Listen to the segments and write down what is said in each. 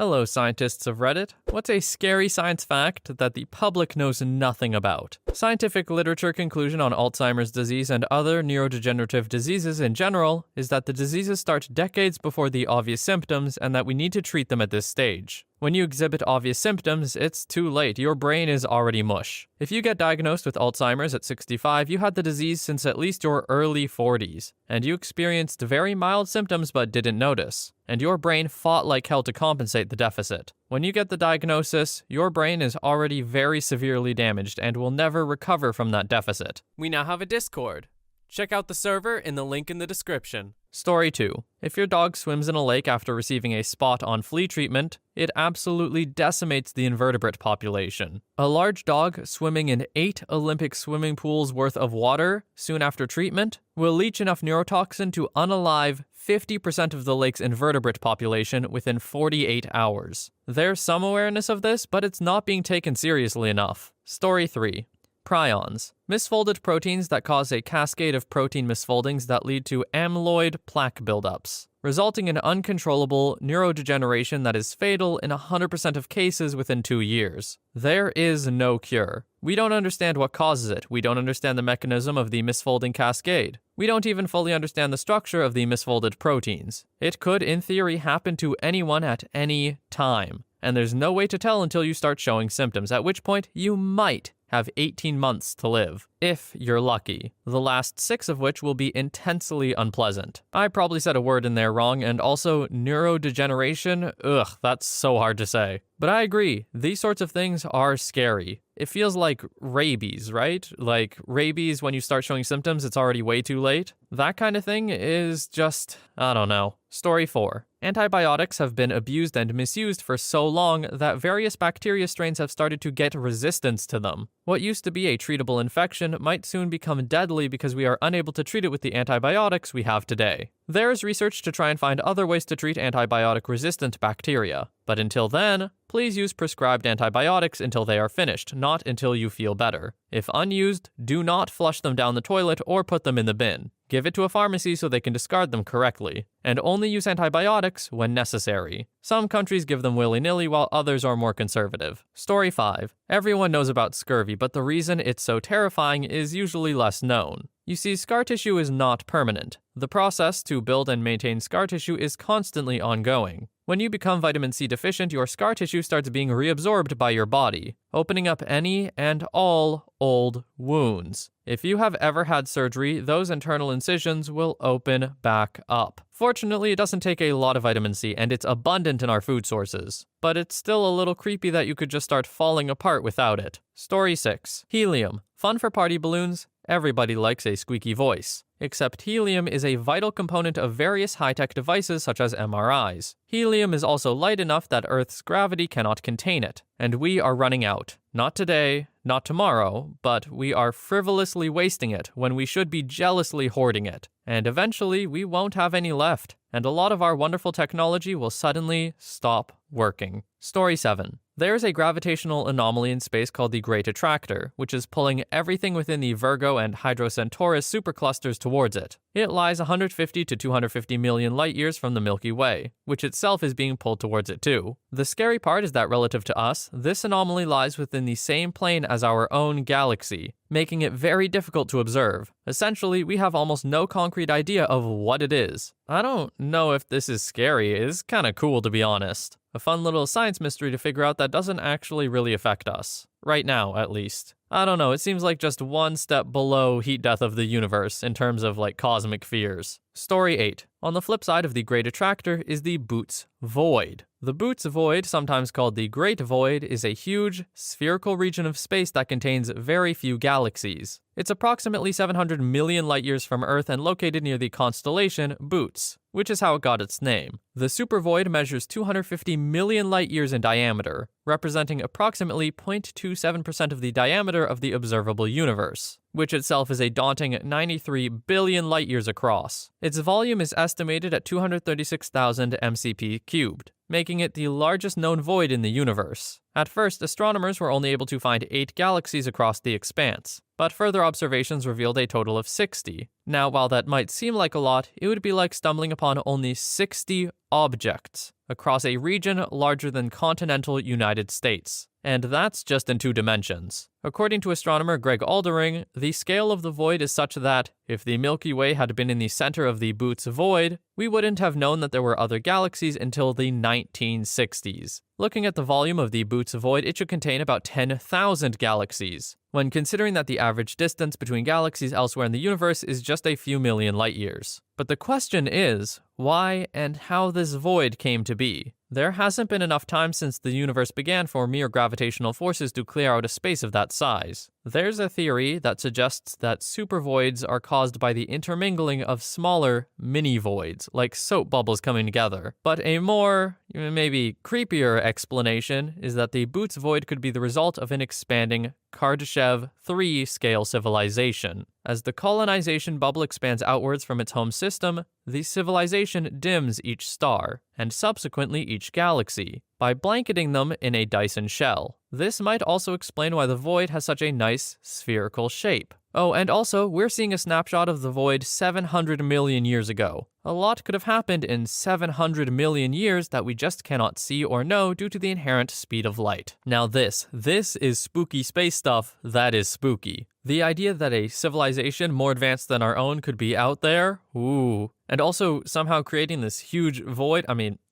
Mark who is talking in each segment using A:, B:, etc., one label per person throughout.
A: Hello, scientists of Reddit. What's a scary science fact that the public knows nothing about? Scientific literature conclusion on Alzheimer's disease and other neurodegenerative diseases in general is that the diseases start decades before the obvious symptoms and that we need to treat them at this stage. When you exhibit obvious symptoms, it's too late. Your brain is already mush. If you get diagnosed with Alzheimer's at 65, you had the disease since at least your early 40s, and you experienced very mild symptoms but didn't notice, and your brain fought like hell to compensate the deficit. When you get the diagnosis, your brain is already very severely damaged and will never recover from that deficit. We now have a Discord. Check out the server in the link in the description. Story 2. If your dog swims in a lake after receiving a spot on flea treatment, it absolutely decimates the invertebrate population. A large dog swimming in 8 Olympic swimming pools worth of water soon after treatment will leach enough neurotoxin to unalive 50% of the lake's invertebrate population within 48 hours. There's some awareness of this, but it's not being taken seriously enough. Story 3. Prions. Misfolded proteins that cause a cascade of protein misfoldings that lead to amyloid plaque buildups, resulting in uncontrollable neurodegeneration that is fatal in 100% of cases within 2 years. There is no cure. We don't understand what causes it. We don't understand the mechanism of the misfolding cascade. We don't even fully understand the structure of the misfolded proteins. It could, in theory, happen to anyone at any time, and there's no way to tell until you start showing symptoms, at which point you might have 18 months to live, if you're lucky, the last 6 of which will be intensely unpleasant. I probably said a word in there wrong, and also neurodegeneration, that's so hard to say. But I agree, these sorts of things are scary. It feels like rabies, right? Like rabies, when you start showing symptoms, it's already way too late. That kind of thing is just, I don't know. Story 4. Antibiotics have been abused and misused for so long that various bacteria strains have started to get resistance to them. What used to be a treatable infection might soon become deadly because we are unable to treat it with the antibiotics we have today. There is research to try and find other ways to treat antibiotic-resistant bacteria. But until then, please use prescribed antibiotics until they are finished, not until you feel better. If unused, do not flush them down the toilet or put them in the bin. Give it to a pharmacy so they can discard them correctly, and only use antibiotics when necessary. Some countries give them willy-nilly while others are more conservative. Story 5. Everyone knows about scurvy, but the reason it's so terrifying is usually less known. You see, scar tissue is not permanent. The process to build and maintain scar tissue is constantly ongoing. When you become vitamin C deficient, your scar tissue starts being reabsorbed by your body, opening up any and all old wounds. If you have ever had surgery, those internal incisions will open back up. Fortunately, it doesn't take a lot of vitamin C, and it's abundant in our food sources. But it's still a little creepy that you could just start falling apart without it. Story 6. Helium. Fun for party balloons? Everybody likes a squeaky voice. Except helium is a vital component of various high-tech devices such as MRIs. Helium is also light enough that Earth's gravity cannot contain it, and we are running out. Not today, not tomorrow, but we are frivolously wasting it when we should be jealously hoarding it. And eventually, we won't have any left, and a lot of our wonderful technology will suddenly stop working. Story 7. There's a gravitational anomaly in space called the Great Attractor, which is pulling everything within the Virgo and Hydra Centaurus superclusters towards it. It lies 150 to 250 million light-years from the Milky Way, which itself is being pulled towards it too. The scary part is that relative to us, this anomaly lies within the same plane as our own galaxy, making it very difficult to observe. Essentially, we have almost no concrete idea of what it is. I don't know if this is scary. It's kinda cool, to be honest. A fun little science mystery to figure out that doesn't actually really affect us. Right now, at least. I don't know, it seems like just one step below heat death of the universe in terms of, cosmic fears. Story 8. On the flip side of the Great Attractor is the Boots Void. The Boots Void, sometimes called the Great Void, is a huge, spherical region of space that contains very few galaxies. It's approximately 700 million light-years from Earth and located near the constellation Boots, which is how it got its name. The supervoid measures 250 million light-years in diameter, representing approximately 0.27% of the diameter of the observable universe, which itself is a daunting 93 billion light-years across. Its volume is estimated at 236,000 MCP cubed, making it the largest known void in the universe. At first, astronomers were only able to find 8 galaxies across the expanse, but further observations revealed a total of 60. Now, while that might seem like a lot, it would be like stumbling upon only 60 objects across a region larger than continental United States. And that's just in 2 dimensions. According to astronomer Greg Aldering, the scale of the void is such that, if the Milky Way had been in the center of the Boots void, we wouldn't have known that there were other galaxies until the 1960s. Looking at the volume of the Boots void, it should contain about 10,000 galaxies, when considering that the average distance between galaxies elsewhere in the universe is just a few million light years. But the question is, why and how this void came to be. There hasn't been enough time since the universe began for mere gravitational forces to clear out a space of that size. There's a theory that suggests that supervoids are caused by the intermingling of smaller mini-voids, like soap bubbles coming together. But a more, maybe creepier explanation is that the Boots void could be the result of an expanding Kardashev 3 scale civilization. As the colonization bubble expands outwards from its home system, the civilization dims each star, and subsequently each galaxy, by blanketing them in a Dyson shell. This might also explain why the void has such a nice spherical shape. Oh, and also, we're seeing a snapshot of the void 700 million years ago. A lot could have happened in 700 million years that we just cannot see or know due to the inherent speed of light. Now this is spooky space stuff that is spooky. The idea that a civilization more advanced than our own could be out there, ooh. And also somehow creating this huge void,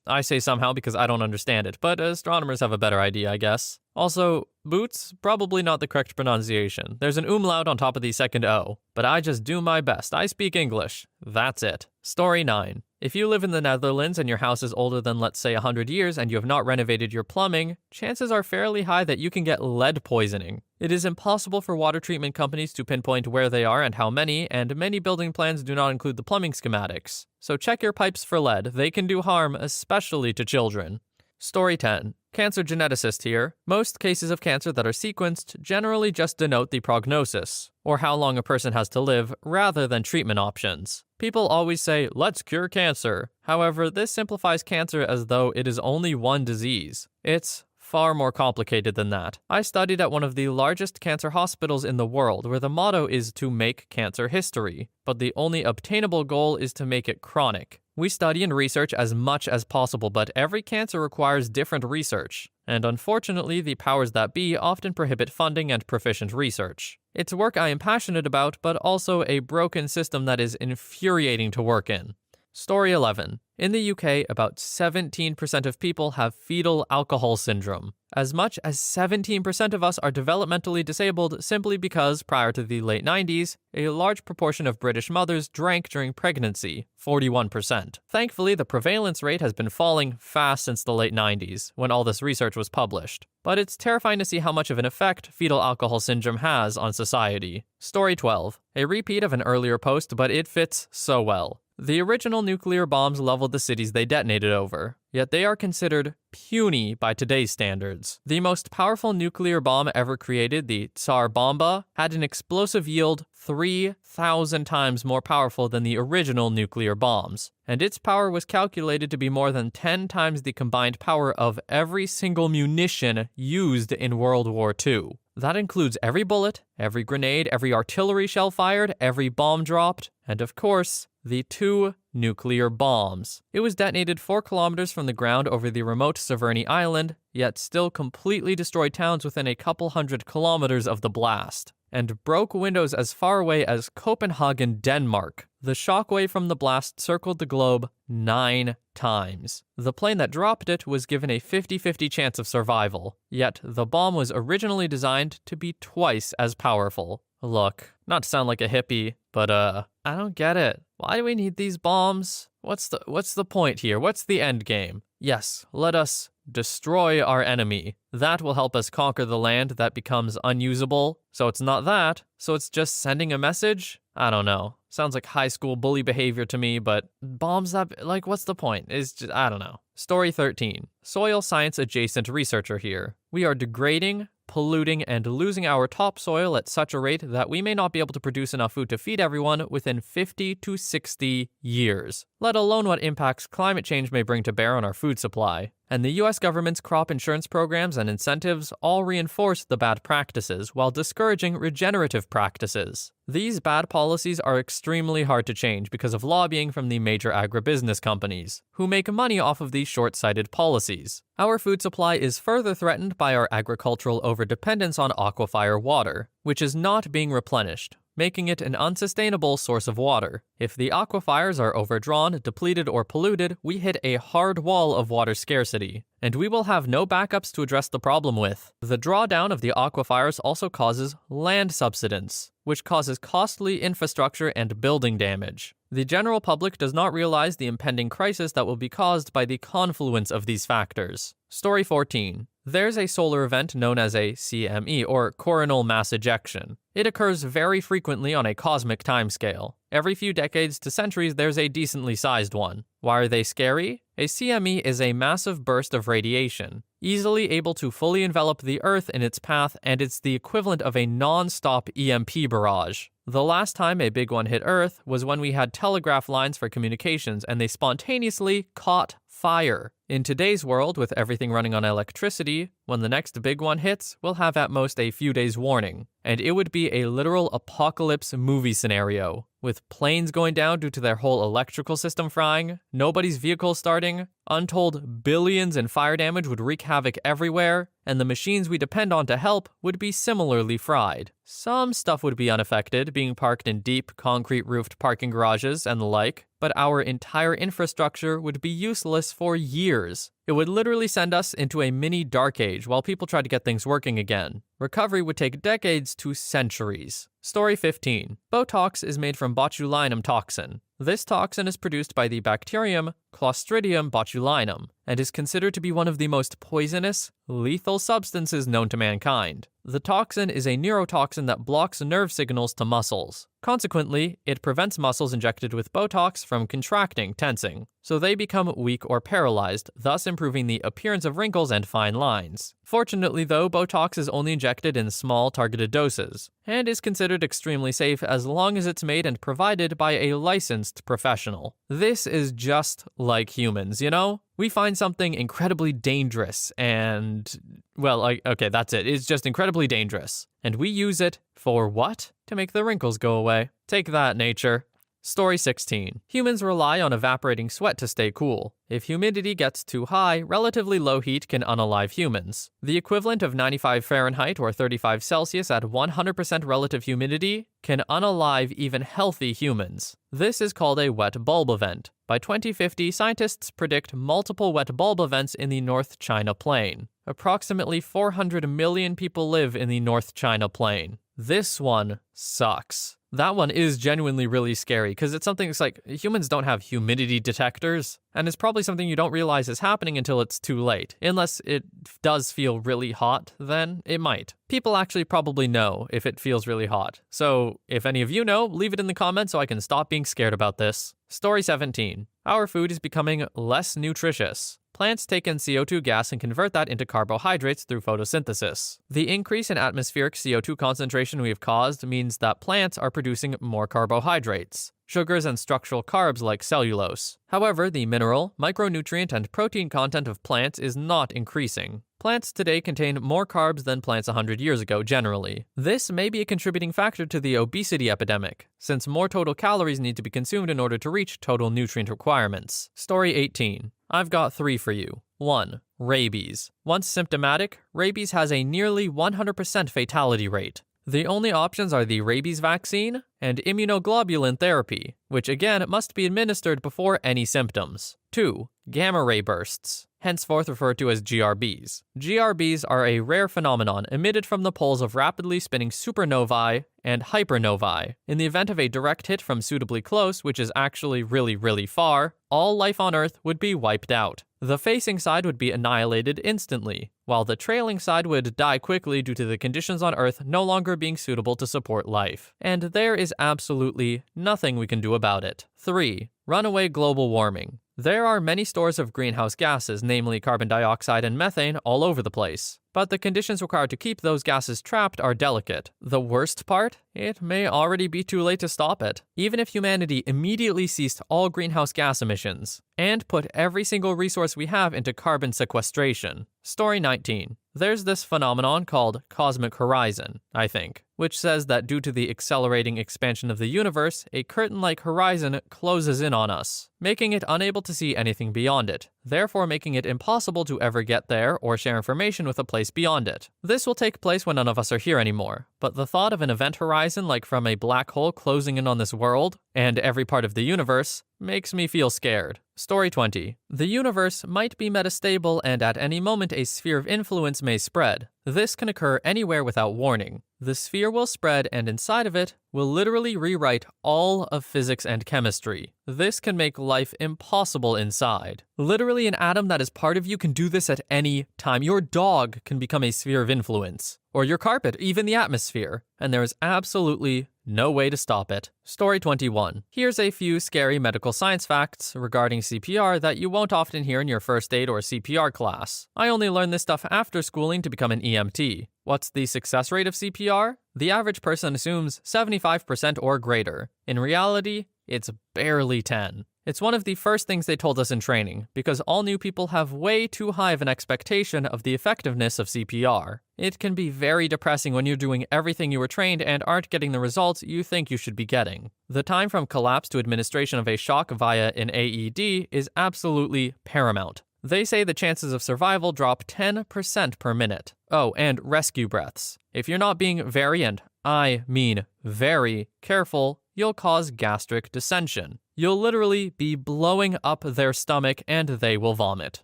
A: I say somehow because I don't understand it, but astronomers have a better idea, I guess. Also, Boots, probably not the correct pronunciation. There's an umlaut on top of the second O, but I just do my best. I speak English. That's it. Story 9. If you live in the Netherlands and your house is older than, let's say, 100 years and you have not renovated your plumbing, chances are fairly high that you can get lead poisoning. It is impossible for water treatment companies to pinpoint where they are and how many, and many building plans do not include the plumbing schematics. So check your pipes for lead. They can do harm, especially to children. Story 10. Cancer geneticist here. Most cases of cancer that are sequenced generally just denote the prognosis, or how long a person has to live, rather than treatment options. People always say, let's cure cancer. However, this simplifies cancer as though it is only one disease. It's far more complicated than that. I studied at one of the largest cancer hospitals in the world, where the motto is to make cancer history, but the only obtainable goal is to make it chronic. We study and research as much as possible, but every cancer requires different research, and unfortunately the powers that be often prohibit funding and proficient research. It's work I am passionate about, but also a broken system that is infuriating to work in. Story 11. In the UK, about 17% of people have fetal alcohol syndrome. As much as 17% of us are developmentally disabled simply because, prior to the late 90s, a large proportion of British mothers drank during pregnancy, 41%. Thankfully, the prevalence rate has been falling fast since the late 90s, when all this research was published. But it's terrifying to see how much of an effect fetal alcohol syndrome has on society. Story 12. A repeat of an earlier post, but it fits so well. The original nuclear bombs leveled the cities they detonated over, yet they are considered puny by today's standards. The most powerful nuclear bomb ever created, the Tsar Bomba, had an explosive yield 3,000 times more powerful than the original nuclear bombs, and its power was calculated to be more than 10 times the combined power of every single munition used in World War II. That includes every bullet, every grenade, every artillery shell fired, every bomb dropped, and of course, the 2 nuclear bombs. It was detonated 4 kilometers from the ground over the remote Severny Island, yet still completely destroyed towns within a couple hundred kilometers of the blast, and broke windows as far away as Copenhagen, Denmark. The shockwave from the blast circled the globe 9 times. The plane that dropped it was given a 50-50 chance of survival, yet the bomb was originally designed to be twice as powerful. Look, not to sound like a hippie, but I don't get it. Why do we need these bombs? What's the point here? What's the end game? Yes, let us destroy our enemy. That will help us conquer the land that becomes unusable. So it's not that. So it's just sending a message? I don't know. Sounds like high school bully behavior to me, but bombs that, what's the point? It's just, I don't know. Story 13. Soil science adjacent researcher here. We are degrading, polluting, and losing our topsoil at such a rate that we may not be able to produce enough food to feed everyone within 50 to 60 years, let alone what impacts climate change may bring to bear on our food supply. and the US government's crop insurance programs and incentives all reinforce the bad practices while discouraging regenerative practices. These bad policies are extremely hard to change because of lobbying from the major agribusiness companies, who make money off of these short-sighted policies. Our food supply is further threatened by our agricultural overdependence on aquifer water, which is not being replenished, making it an unsustainable source of water. If the aquifers are overdrawn, depleted, or polluted, we hit a hard wall of water scarcity, and we will have no backups to address the problem with. The drawdown of the aquifers also causes land subsidence, which causes costly infrastructure and building damage. The general public does not realize the impending crisis that will be caused by the confluence of these factors. Story 14. There's a solar event known as a CME, or coronal mass ejection. It occurs very frequently on a cosmic timescale. Every few decades to centuries, there's a decently sized one. Why are they scary? A CME is a massive burst of radiation, easily able to fully envelop the Earth in its path, and it's the equivalent of a non-stop EMP barrage. The last time a big one hit Earth was when we had telegraph lines for communications, and they spontaneously caught fire. In today's world, with everything running on electricity, when the next big one hits, we'll have at most a few days warning, and it would be a literal apocalypse movie scenario, with planes going down due to their whole electrical system frying, nobody's vehicle starting, untold billions in fire damage would wreak havoc everywhere, and the machines we depend on to help would be similarly fried. Some stuff would be unaffected, being parked in deep, concrete-roofed parking garages and the like, but our entire infrastructure would be useless for years. It would literally send us into a mini dark age while people try to get things working again. Recovery would take decades to centuries. Story 15. Botox is made from botulinum toxin. This toxin is produced by the bacterium Clostridium botulinum and is considered to be one of the most poisonous, lethal substances known to mankind. The toxin is a neurotoxin that blocks nerve signals to muscles. Consequently, it prevents muscles injected with Botox from contracting, tensing, so they become weak or paralyzed, thus improving the appearance of wrinkles and fine lines. Fortunately though, Botox is only injected in small, targeted doses, and is considered extremely safe as long as it's made and provided by a licensed professional. This is just like humans, you know? We find something incredibly dangerous and, well, okay, that's it. It's just incredibly dangerous. And we use it for what? To make the wrinkles go away. Take that, nature. Story 16. Humans rely on evaporating sweat to stay cool. If humidity gets too high, relatively low heat can unalive humans. The equivalent of 95 Fahrenheit or 35 Celsius at 100% relative humidity can unalive even healthy humans. This is called a wet bulb event. By 2050, scientists predict multiple wet bulb events in the North China Plain. Approximately 400 million people live in the North China Plain. This one sucks. That one is genuinely really scary because it's something that's like humans don't have humidity detectors, and it's probably something you don't realize is happening until it's too late. Unless it does feel really hot, then it might. People actually probably know if it feels really hot. So if any of you know, leave it in the comments so I can stop being scared about this. Story 17. Our food is becoming less nutritious. Plants take in CO2 gas and convert that into carbohydrates through photosynthesis. The increase in atmospheric CO2 concentration we have caused means that plants are producing more carbohydrates, sugars, and structural carbs like cellulose. However, the mineral, micronutrient, and protein content of plants is not increasing. Plants today contain more carbs than plants 100 years ago generally. This may be a contributing factor to the obesity epidemic, since more total calories need to be consumed in order to reach total nutrient requirements. Story 18. I've got 3 for you. 1. Rabies. Once symptomatic, rabies has a nearly 100% fatality rate. The only options are the rabies vaccine and immunoglobulin therapy, which again must be administered before any symptoms. 2. Gamma ray bursts, henceforth referred to as GRBs. GRBs are a rare phenomenon emitted from the poles of rapidly spinning supernovae and hypernovae. In the event of a direct hit from suitably close, which is actually really far, all life on Earth would be wiped out. The facing side would be annihilated instantly, while the trailing side would die quickly due to the conditions on Earth no longer being suitable to support life. And there is absolutely nothing we can do about it. 3. Runaway global warming. There are many stores of greenhouse gases, namely carbon dioxide and methane, all over the place. but the conditions required to keep those gases trapped are delicate. The worst part? It may already be too late to stop it. Even if humanity immediately ceased all greenhouse gas emissions and put every single resource we have into carbon sequestration. Story 19. There's this phenomenon called cosmic horizon, I think, which says that due to the accelerating expansion of the universe, a curtain-like horizon closes in on us, making it unable to see anything beyond it, therefore making it impossible to ever get there or share information with a place beyond it. This will take place when none of us are here anymore, but the thought of an event horizon like from a black hole closing in on this world and every part of the universe makes me feel scared. Story 20. The universe might be metastable and at any moment a sphere of influence may spread. This can occur anywhere without warning. The sphere will spread and inside of it will literally rewrite all of physics and chemistry. This can make life impossible inside. Literally an atom that is part of you can do this at any time. Your dog can become a sphere of influence. Or your carpet, even the atmosphere. And there is absolutely no way to stop it. Story 21. Here's a few scary medical science facts regarding CPR that you won't often hear in your first aid or CPR class. I only learned this stuff after schooling to become an EMT. What's the success rate of CPR? The average person assumes 75% or greater. In reality, it's barely 10. It's one of the first things they told us in training, because all new people have way too high of an expectation of the effectiveness of CPR. It can be very depressing when you're doing everything you were trained and aren't getting the results you think you should be getting. The time from collapse to administration of a shock via an AED is absolutely paramount. They say the chances of survival drop 10% per minute. Oh, and rescue breaths. If you're not being very, and I mean very, careful, you'll cause gastric dissension. You'll literally be blowing up their stomach and they will vomit.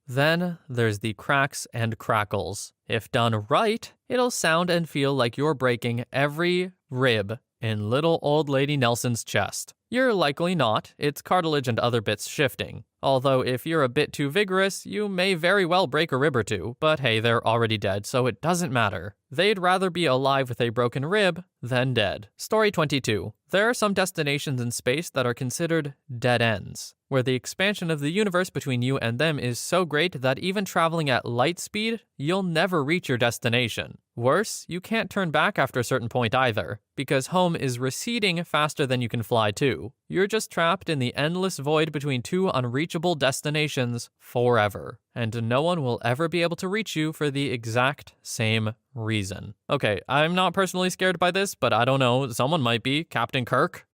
A: Then there's the cracks and crackles. If done right, it'll sound and feel like you're breaking every rib in little old lady Nelson's chest. You're likely not, it's cartilage and other bits shifting. Although if you're a bit too vigorous, you may very well break a rib or two, but hey, they're already dead, so it doesn't matter. They'd rather be alive with a broken rib than dead. Story 22. There are some destinations in space that are considered dead ends, where the expansion of the universe between you and them is so great that even traveling at light speed, you'll never reach your destination. Worse, you can't turn back after a certain point either, because home is receding faster than you can fly to. You're just trapped in the endless void between two unreachable destinations forever, and no one will ever be able to reach you for the exact same reason. Okay, I'm not personally scared by this, but I don't know, someone might be. Captain Kirk?